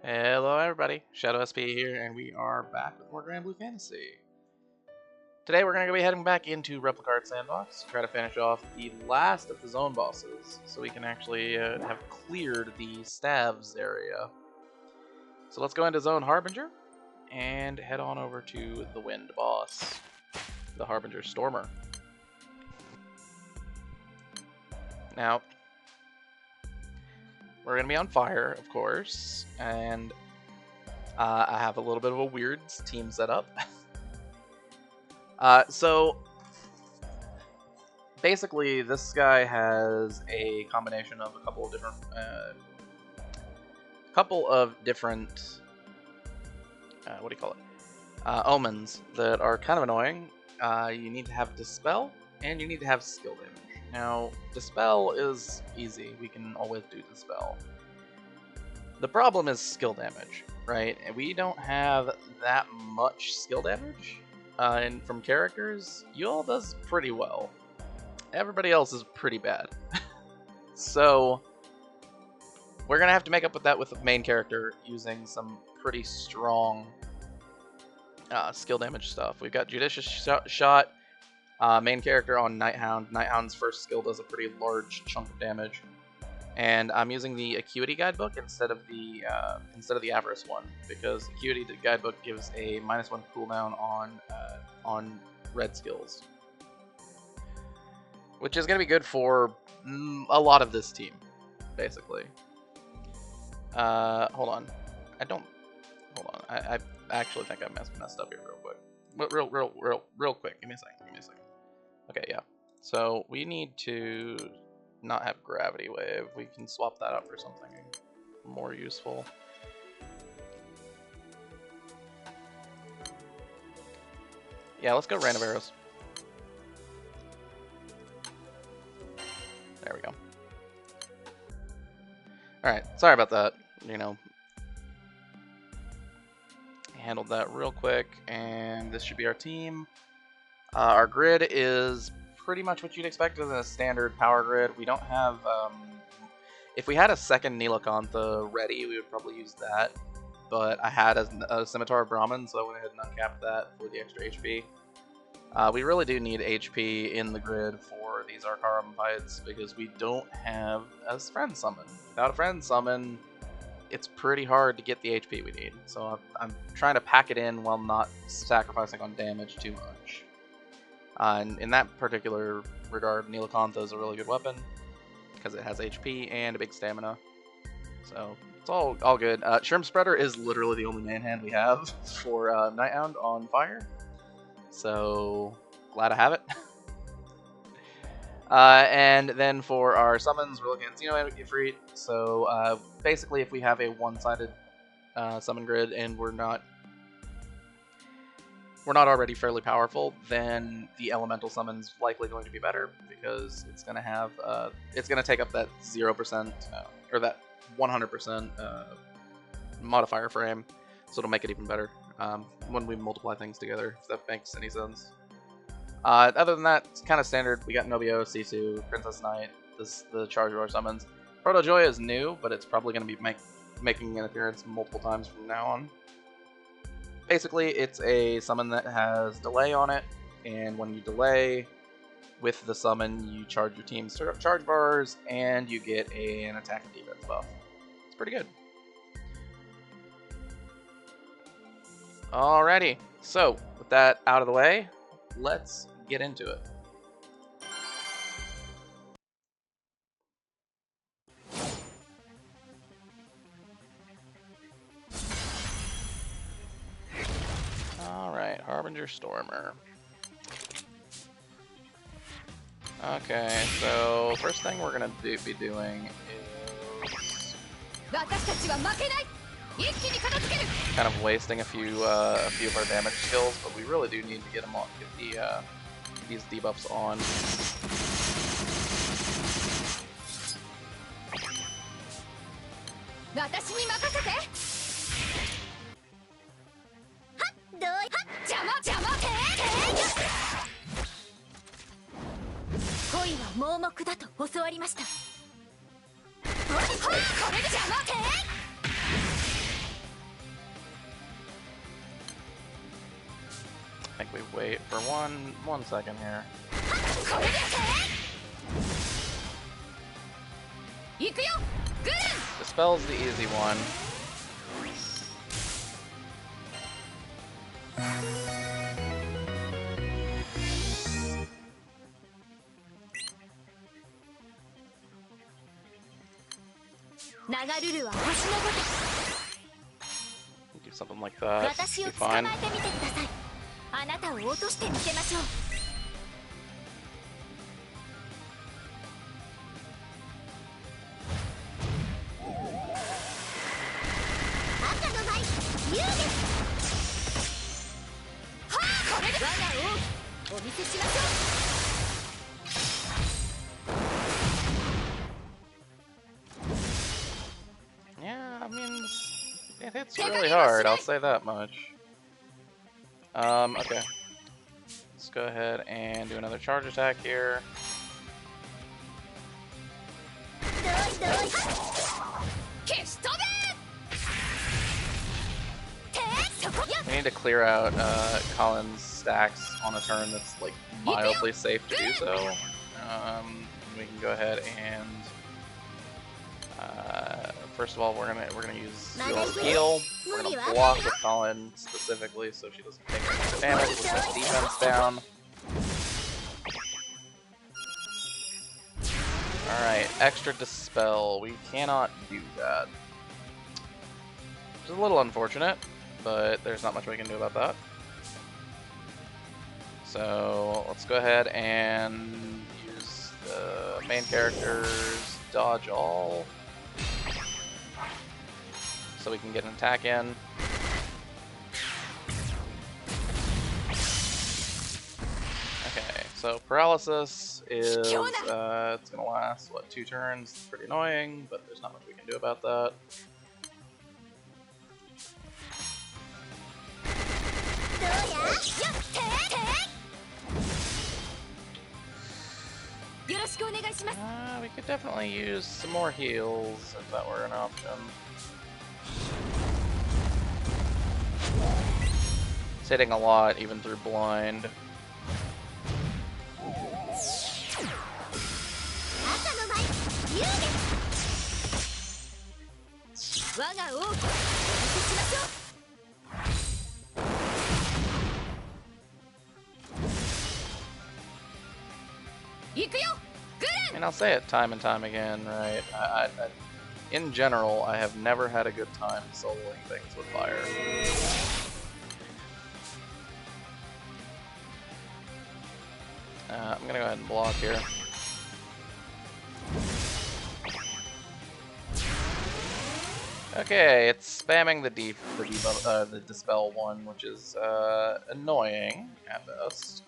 Hello everybody, Shadow SP here, and we are back with more Granblue Fantasy. Today we're going to be heading back into Replicard Sandbox to try to finish off the last of the zone bosses, so we can actually have cleared the Stavs area. So let's go into Zone Harbinger, and head on over to the Wind boss, the Harbinger Stormer. Now, we're going to be on fire, of course, and I have a little bit of a weird team setup. So, basically, this guy has a combination of a couple of different, what do you call it? Omens that are kind of annoying. You need to have Dispel, and you need to have skill damage. Now, Dispel is easy. We can always do Dispel. The problem is skill damage, right? We don't have that much skill damage, and from characters, Yule does pretty well. Everybody else is pretty bad. So, we're going to have to make up with that with the main character using some pretty strong skill damage stuff. We've got Judicious Shot. Main character on Nighthound. Nighthound's first skill does a pretty large chunk of damage, and I'm using the Acuity guidebook instead of the Avarice one, because Acuity guidebook gives a -1 cooldown on red skills, which is going to be good for a lot of this team, basically. Hold on, I actually think I messed up here real quick. But real quick. Give me a second. Okay, yeah. So we need to not have Gravity Wave. We can swap that out for something more useful. Yeah, let's go Random Arrows. There we go. Alright, sorry about that. You know, handled that real quick, and this should be our team. Our grid is pretty much what you'd expect as a standard power grid. We don't have, if we had a second Nilakantha ready, we would probably use that, but I had a Scimitar of Brahmin, so I went ahead and uncapped that for the extra HP. We really do need HP in the grid for these Arcarum fights, because we don't have a friend summon. Without a friend summon, it's pretty hard to get the HP we need, so I'm trying to pack it in while not sacrificing on damage too much. And in that particular regard, Nilakantha is a really good weapon, because it has HP and a big stamina, so it's all good. Shrimp Spreader is literally the only man hand we have for Nighthound on fire, so glad I have it. And then for our summons, we're looking at Xeno Ifrit. So basically, if we have a one-sided summon grid and we're not already fairly powerful, then the elemental summon's likely going to be better, because it's going to have it's going to take up that 0% or that 100% modifier frame, so it'll make it even better when we multiply things together, if that makes any sense. Other than that, it's kind of standard. We got Nobio, Sisu, Princess Knight, the Charge Roar summons. Proto Joy is new, but it's probably going to be making an appearance multiple times from now on. Basically, it's a summon that has delay on it, and when you delay with the summon, you charge your team's charge bars, and you get an attack and defense buff. It's pretty good. Alrighty, so with that out of the way, let's get into it. Alright, Harbinger Stormer. Okay, so first thing we're gonna be doing is kind of wasting a few of our damage skills, but we really do need to get them on, get these debuffs on. we wait for one second here. Dispel's the easy one. Do something like that. Be fine. Yeah, I mean, it hits really hard, I'll say that much. Okay. Let's go ahead and do another charge attack here. We need to clear out Colin's stacks on a turn that's like mildly safe to do so. We can go ahead and first of all we're gonna use heal. We're gonna block with Colin specifically so she doesn't take any damage. We'll set defense down. Alright, extra dispel. We cannot do that. Which is a little unfortunate, but there's not much we can do about that. So let's go ahead and use the main character's dodge all so we can get an attack in. Okay, so paralysis is it's gonna last what, 2 turns? It's pretty annoying, but there's not much we can do about that. We could definitely use some more heals if that were an option. It's hitting a lot even through blind. I mean, I'll say it time and time again, right? In general, I have never had a good time soloing things with fire. I'm gonna go ahead and block here. Okay, it's spamming the dispel one, which is annoying at best.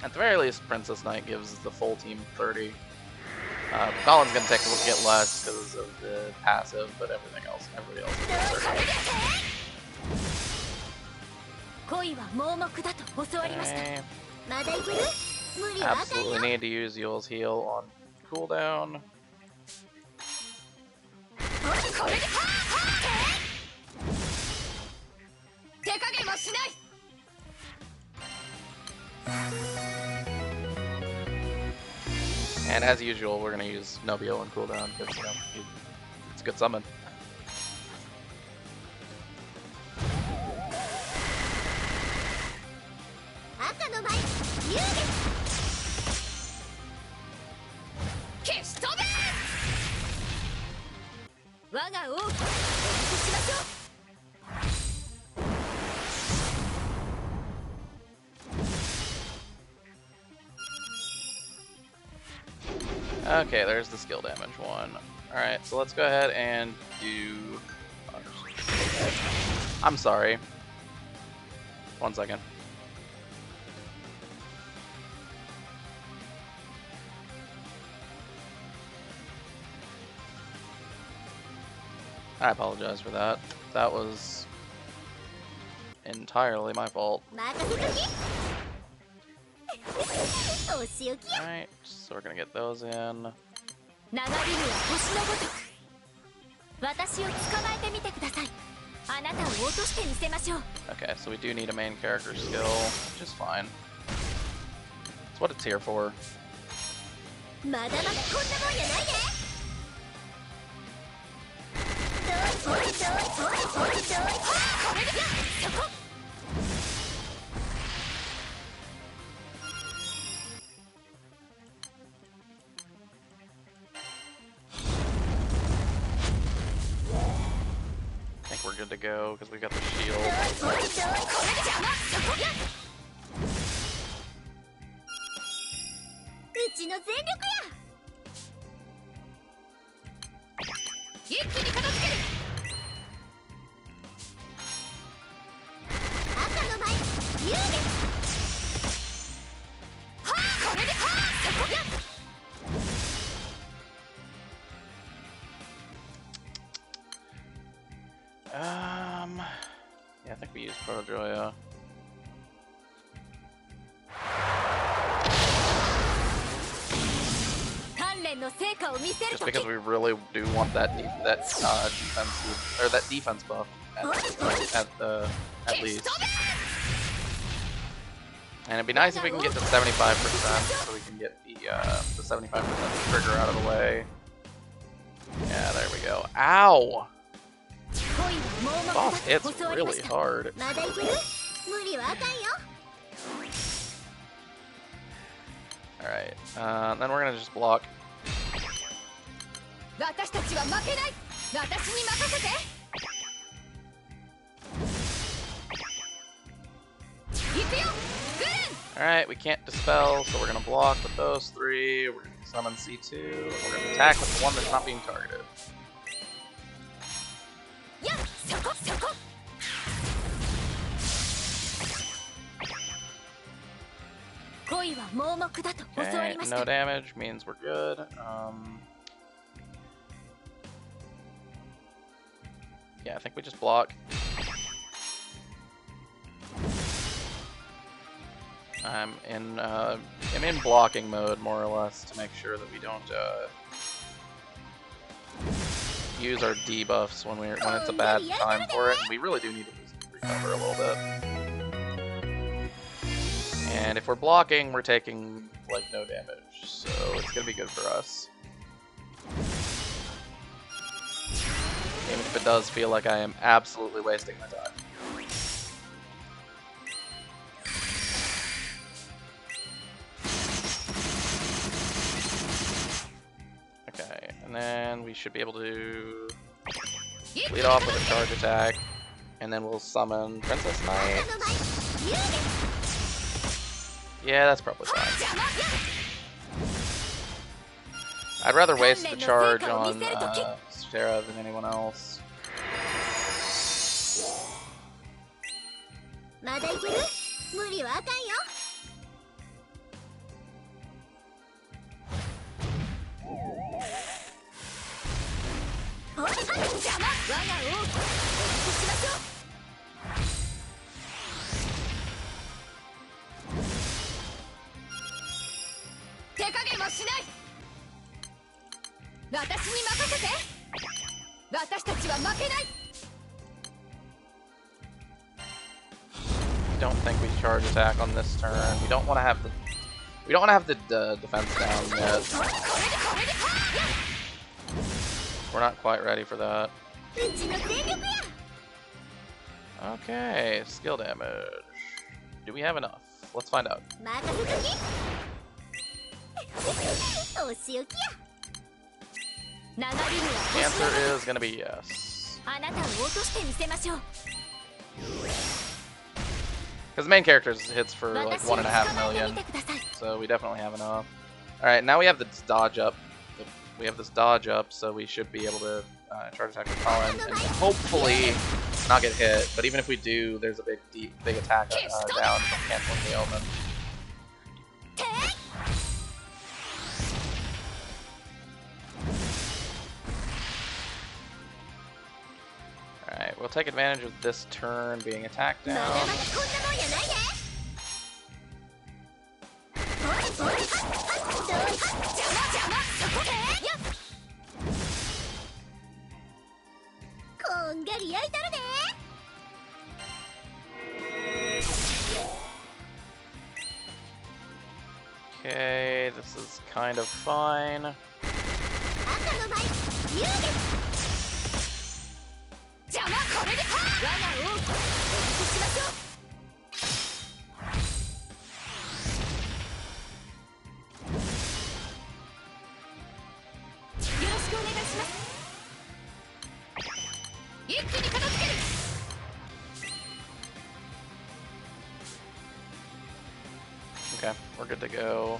At the very least, Princess Knight gives the full team 30. Colin's gonna take a look at less because of the passive, but everybody else gets 30. Okay. Absolutely need to use Yule's heal on cooldown. And as usual, we're gonna use Nobio on cooldown because it's a good summon. Okay, there's the skill damage one. Alright, so let's go ahead and do... I'm sorry. 1 second. I apologize for that. That was entirely my fault. Alright, so we're gonna get those in. Okay, so we do need a main character skill, which is fine. That's what it's here for. I think we're good to go because we got the shield. Yeah, I think we use Protojoya. Just because we really do want that defense or that defense buff at least. And it'd be nice if we can get to 75% so we can get the 75% trigger out of the way. Yeah, there we go. Ow! Boss hits really hard. Alright, then we're gonna just block. Alright, we can't dispel, so we're gonna block with those three. We're gonna summon C2. We're gonna attack with the one that's not being targeted. Okay, no damage means we're good. Yeah, I think we just block. I'm in blocking mode more or less to make sure that we don't use our debuffs when it's a bad time for it. And we really do need to recover a little bit. And if we're blocking, we're taking like no damage, so it's gonna be good for us. Even if it does feel like I am absolutely wasting my time. Okay, and then we should be able to lead off with a charge attack, and then we'll summon Princess Knight. Yeah, that's probably fine. I'd rather waste the charge on Sarah than anyone else. I don't think we charge attack on this turn. We don't want to have the defense down yet. We're not quite ready for that. Okay, skill damage. Do we have enough? Let's find out. The answer is gonna be yes. Because the main character hits for like 1.5 million, so we definitely have enough. Alright, now we have this dodge up. So we should be able to charge attack with Colin and hopefully not get hit. But even if we do, there's a big attack down from canceling the Omen. Alright, we'll take advantage of this turn being attacked down. Okay, this is kind of fine. Okay, we're good to go.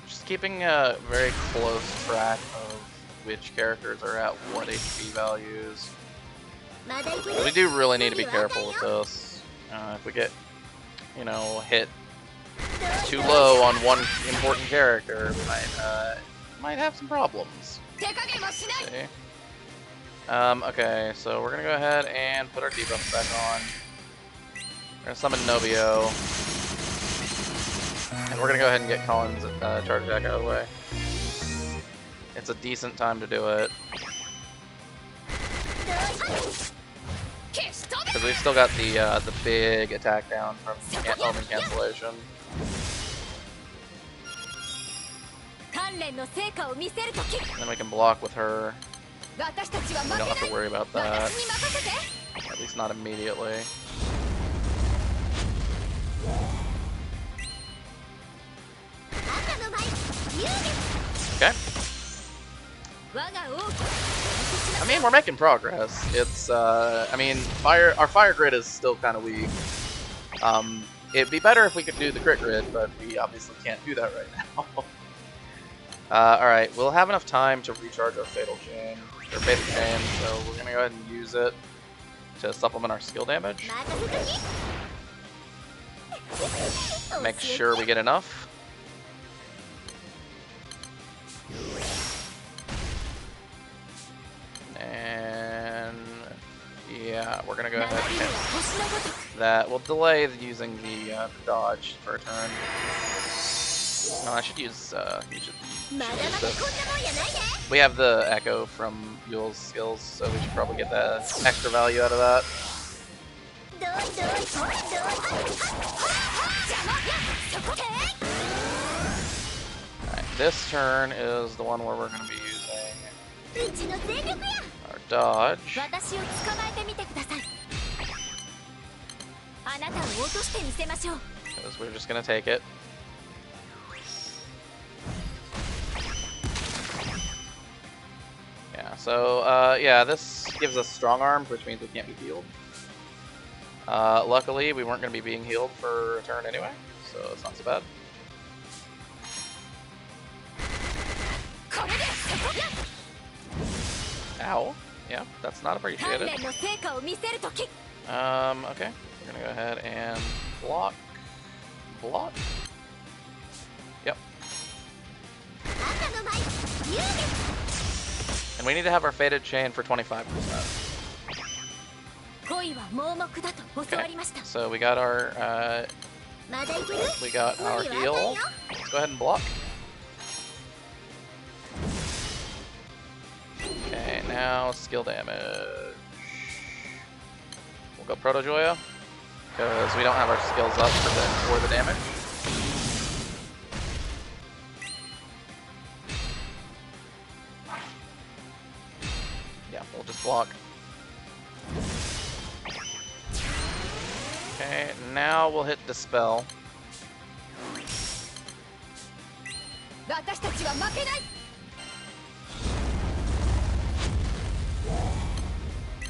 Just keeping a very close track of which characters are at what HP values. We do really need to be careful with this. If we get, you know, hit too low on one important character, we might have some problems. See? Okay, so we're gonna go ahead and put our debuffs back on. We're gonna summon Nobio. And we're gonna go ahead and get Colin's charge attack out of the way. It's a decent time to do it. Because we've still got the big attack down from Omen cancellation. And then we can block with her. We don't have to worry about that. At least not immediately. Okay. I mean, we're making progress. It's, I mean, our fire grid is still kind of weak. It'd be better if we could do the crit grid, but we obviously can't do that right now. Alright, we'll have enough time to recharge our Fatal Chain, so we're gonna go ahead and use it to supplement our skill damage. Make sure we get enough. And yeah, we're gonna go ahead and cancel that. We'll delay using the dodge for a turn. No, I should use this. We have the echo from Yule's skills, so we should probably get the extra value out of that. Alright, this turn is the one where we're going to be using our dodge. Because we're just going to take it. So, yeah, this gives us strong arms, which means we can't be healed. Luckily, we weren't going to be being healed for a turn anyway, so it's not so bad. Ow. Yeah, that's not appreciated. Okay, we're going to go ahead and block. Block. Yep. And we need to have our Fated Chain for 25%. Okay, so we got our heal. Let's go ahead and block. Okay, now skill damage. We'll go Proto Joya because we don't have our skills up for the damage. We'll just block. Okay, now we'll hit Dispel.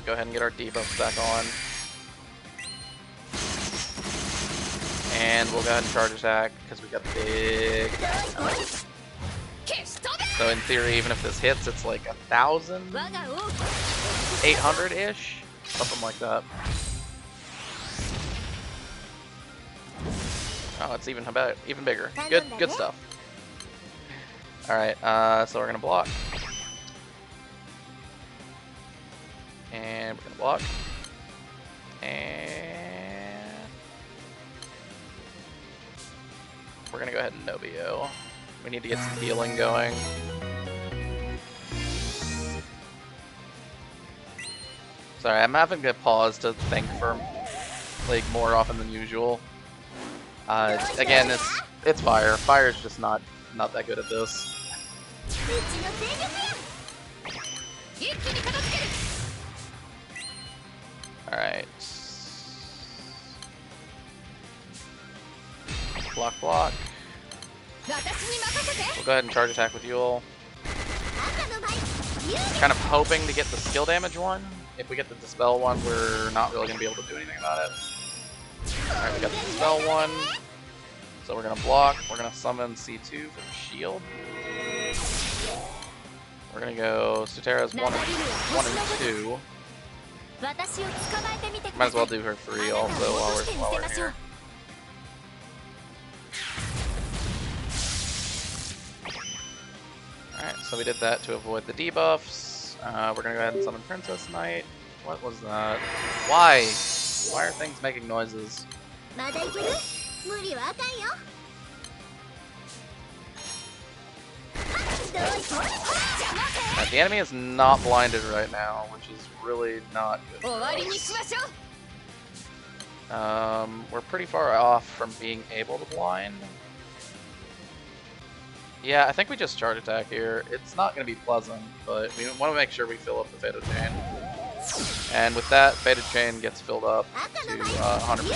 Go ahead and get our debuffs back on. And we'll go ahead and charge attack because we got the big attack. So in theory, even if this hits, it's like 1,800-ish, something like that. Oh, it's even bigger. Good stuff. All right, so we're gonna block, and we're gonna block, And we're gonna go ahead and Nobio. We need to get some healing going. Sorry, I'm having to pause to think for like more often than usual. Again, it's fire. Fire's just not that good at this. Alright. Block, block. We'll go ahead and charge attack with Yule. Kind of hoping to get the skill damage one. If we get the dispel one, we're not really going to be able to do anything about it. Alright, we got the dispel one. So we're going to block. We're going to summon C2 for the shield. We're going to go Sutera's 1 and 2. Might as well do her 3 also while we're here. Alright, so we did that to avoid the debuffs. We're gonna go ahead and summon Princess Knight. What was that? Why? Why are things making noises? The enemy is not blinded right now, which is really not good. We're pretty far off from being able to blind. Yeah, I think we just charge attack here. It's not going to be pleasant, but we want to make sure we fill up the Fated Chain. And with that, Fated Chain gets filled up to 100%.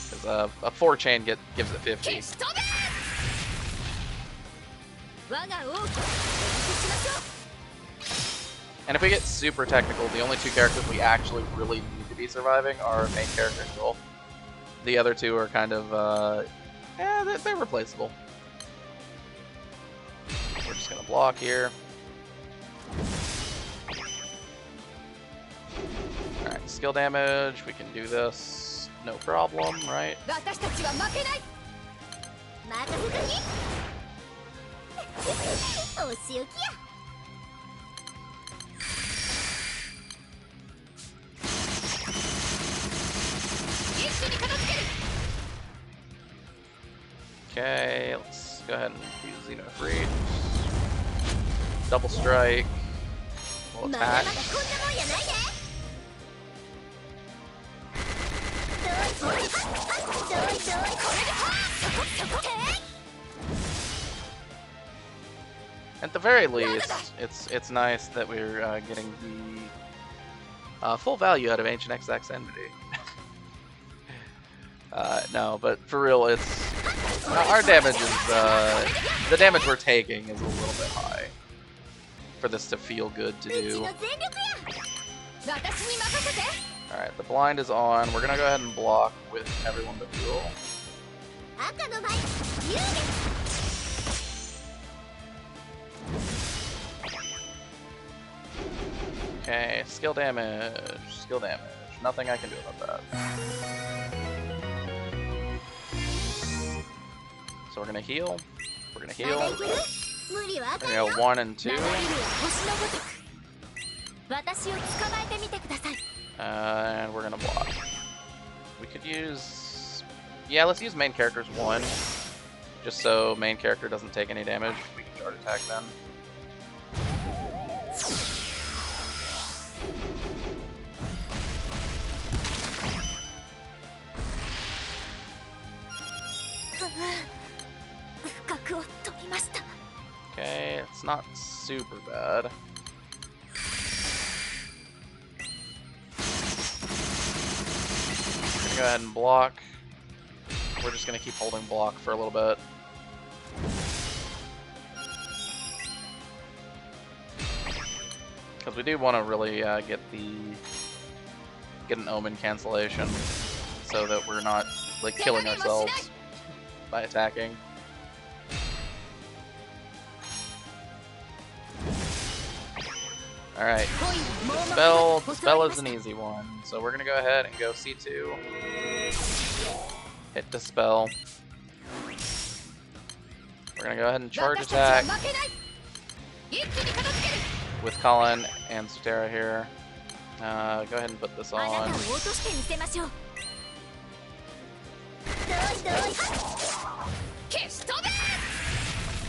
Because a 4 chain gives it 50. And if we get super technical, the only 2 characters we actually really need to be surviving are main character and Joel. The other 2 are kind of, they're replaceable. We're just gonna block here. Alright, skill damage, we can do this, no problem, right? Okay, let's go ahead and use Xeno Reach. Double strike. We'll attack. At the very least, it's nice that we're getting the full value out of Ancient Exact Enmity. No, but for real, it's our damage is the damage we're taking is a little bit high for this to feel good to do. Alright, the blind is on. We're gonna go ahead and block with everyone but Jewel. Okay, skill damage. Skill damage. Nothing I can do about that. So we're gonna heal. We're gonna heal. We're gonna go 1 and 2. And we're gonna block. We could use... Yeah, let's use main character's 1. Just so main character doesn't take any damage. We can charge attack then. Okay, it's not super bad. I'm gonna go ahead and block. We're just gonna keep holding block for a little bit. Because we do want to really get an omen cancellation, so that we're not like killing ourselves by attacking. Alright, Spell is an easy one, so we're gonna go ahead and go C2. Hit Dispel. We're gonna go ahead and charge attack with Colin and Sutera here. Go ahead and put this on.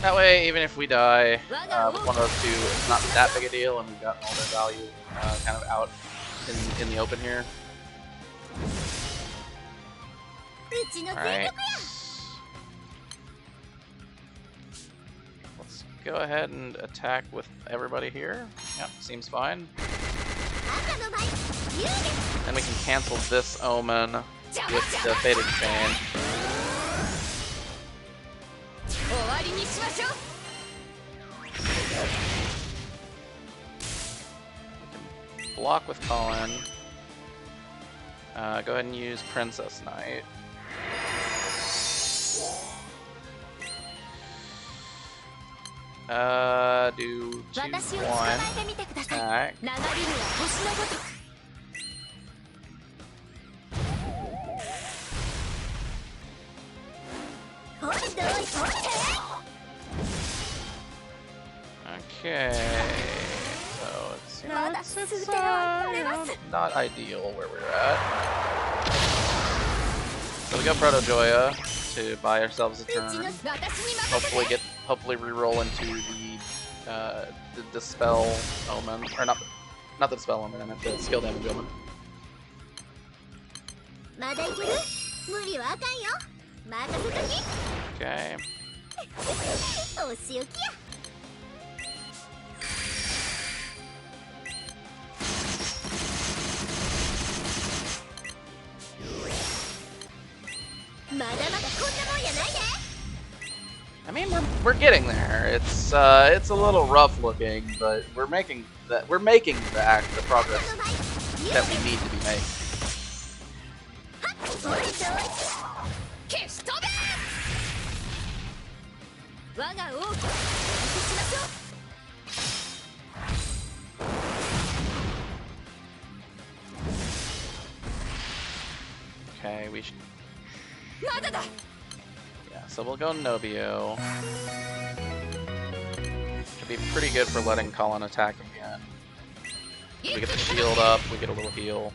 That way, even if we die with one of those two, it's not that big a deal, and we've got all their value kind of out in the open here. Alright. Let's go ahead and attack with everybody here. Yep, seems fine. Then we can cancel this omen with the Faded Chain. We can block with Colin. Go ahead and use Princess Knight. Do 2-1 attack. Okay, so it's not ideal where we're at. So we got Proto Joya to buy ourselves a turn. Hopefully re-roll into the Dispel Omen, or not the Dispel Omen, I meant the Skill Damage Omen. Okay. I mean, we're getting there. It's a little rough looking, but we're making the progress that we need to be making. Okay, we should. Yeah, so we'll go Nobio. Should be pretty good for letting Colin attack again. We get the shield up, we get a little heal.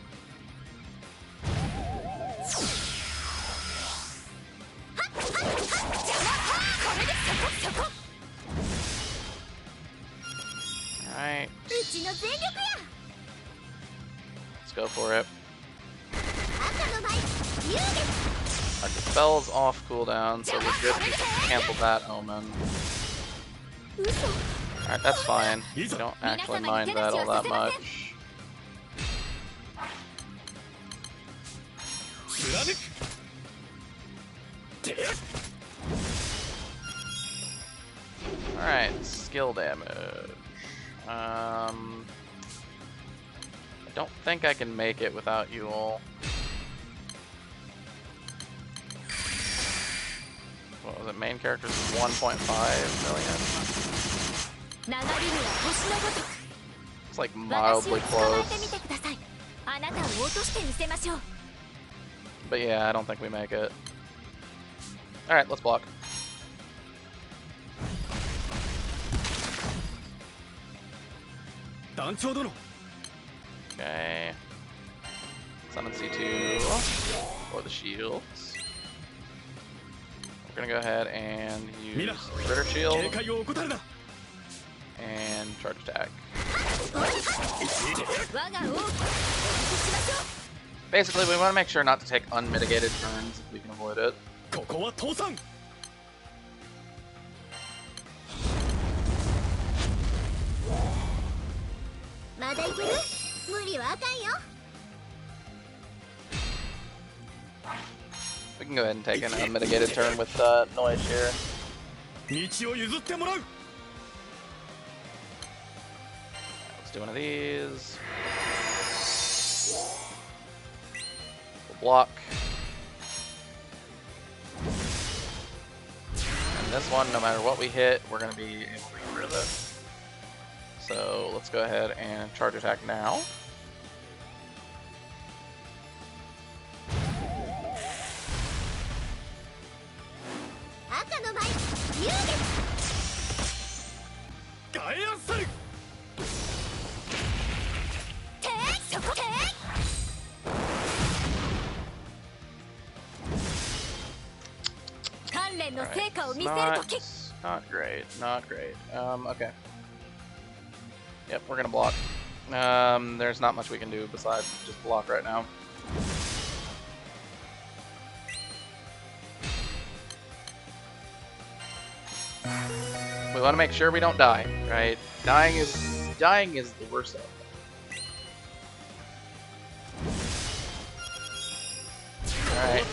Alright. Let's go for it. Our Dispel's off cooldown, so we're good to cancel that Omen. Alright, that's fine. We don't actually mind that all that much. Alright, skill damage. I don't think I can make it without you all. What was it? Main character's 1.5 million. It's like mildly close. But yeah, I don't think we make it. Alright, let's block. Okay. Summon C2 for the shields. We're gonna go ahead and use Ritter Shield and charge attack. Basically, we want to make sure not to take unmitigated turns if we can avoid it. We can go ahead and take an unmitigated turn with Noise here. Let's do one of these. We'll block. And this one, no matter what we hit, we're going to be able to get rid of it. So let's go ahead and charge attack now. Not great. Not great. Okay. Yep, we're gonna block. There's not much we can do besides just block right now. We want to make sure we don't die, right? Dying is the worst outcome. All right.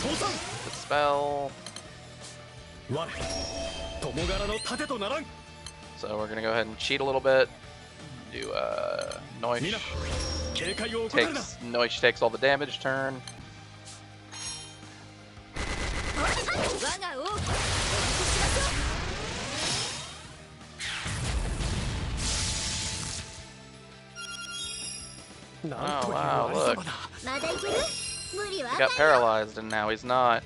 Dispel. So we're gonna go ahead and cheat a little bit. Do Noish takes all the damage turn. Oh wow, look. He got paralyzed and now he's not.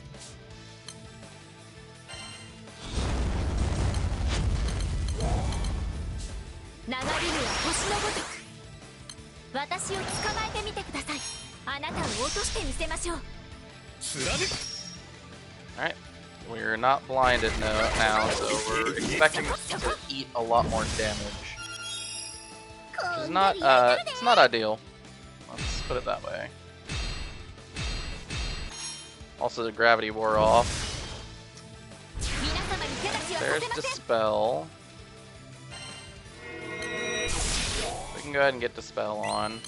Alright, we're not blinded now, so we're expecting to eat a lot more damage. Which is not, it's not ideal. Let's put it that way. Also, the gravity wore off. There's Dispel. We can go ahead and get Dispel on.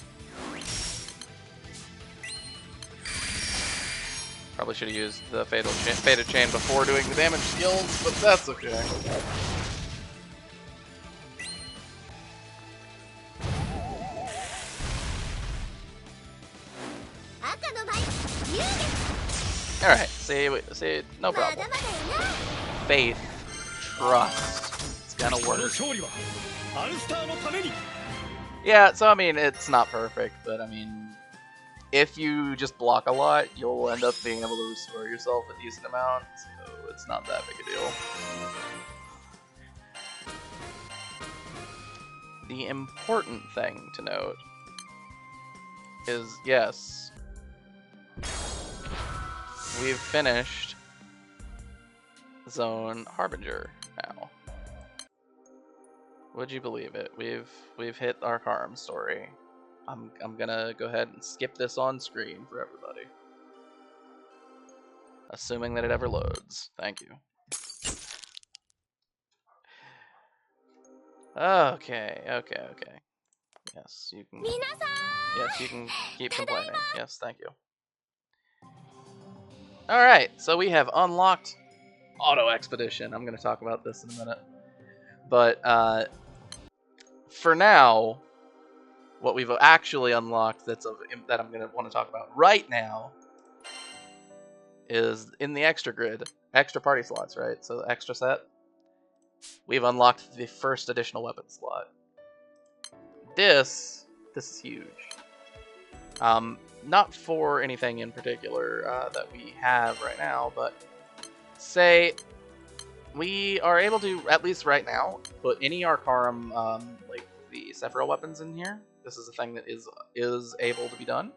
Probably should have used the Fated Chain before doing the damage skills, but that's okay. Alright, see, no problem. Faith, trust, it's gonna work. Yeah, so I mean, it's not perfect, but I mean, if you just block a lot, you'll end up being able to restore yourself a decent amount, so it's not that big a deal. The important thing to note is, yes, we've finished Zone Harbinger now. Would you believe it? We've hit our Karam story. I'm gonna go ahead and skip this on screen for everybody. Assuming that it ever loads. Thank you. Okay. Yes, you can. Yes, you can keep complaining. Yes, thank you. Alright, so we have unlocked Auto Expedition. I'm going to talk about this in a minute. But for now, what we've actually unlocked that I'm going to want to talk about right now is in the extra grid, extra party slots, right? So the extra set, we've unlocked the first additional weapon slot. This is huge. Not for anything in particular that we have right now, but say we are able to, at least right now, put any Arcarum, like the Sephiroth weapons in here. This is a thing that is able to be done.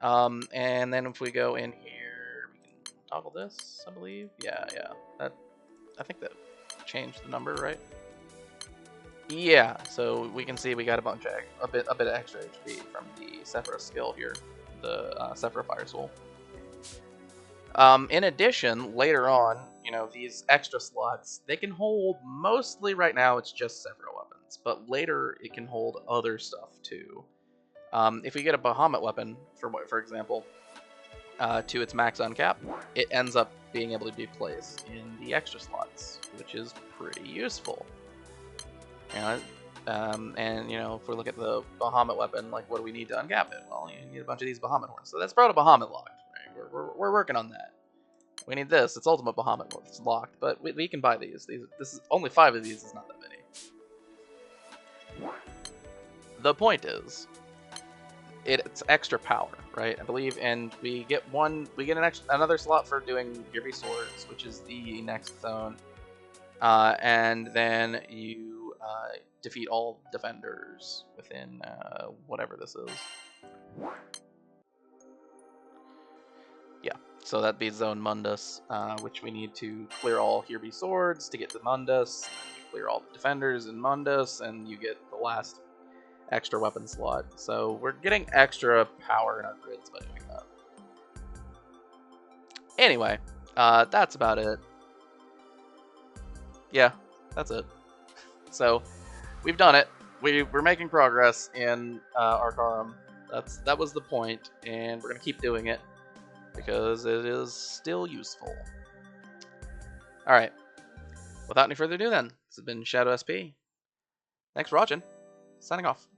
And then if we go in here, we can toggle this, I believe. Yeah. I think that changed the number, right? Yeah, so we can see we got a bit of extra HP from the Sephiroth skill here, the Sephiroth Fire Soul. In addition, later on, these extra slots, they can hold, mostly right now it's just Sephiroth weapons, but later it can hold other stuff too. If we get a Bahamut weapon, for example, to its max uncap, it ends up being able to be placed in the extra slots, which is pretty useful. And if we look at the Bahamut weapon, like what do we need to uncap it? Well, you need a bunch of these Bahamut horns. So that's Proto Bahamut locked. Right? We're working on that. We need this. It's Ultimate Bahamut it's locked, but we can buy these. This is only 5 of these. Is not that many. The point is, it's extra power, right? I believe, and we get another slot for doing Geary Swords, which is the next zone, and then you defeat all defenders within whatever this is. Yeah. So that'd be Zone Mundus, which we need to clear all Here Be Swords to get to Mundus, clear all the defenders in Mundus, and you get the last extra weapon slot. So we're getting extra power in our grids by doing that. Anyway, that's about it. Yeah, that's it. So we've done it. We're making progress in Arcarum. That was the point, and we're gonna keep doing it because it is still useful. All right. Without any further ado, then, this has been Shadow SP. Thanks for watching. Signing off.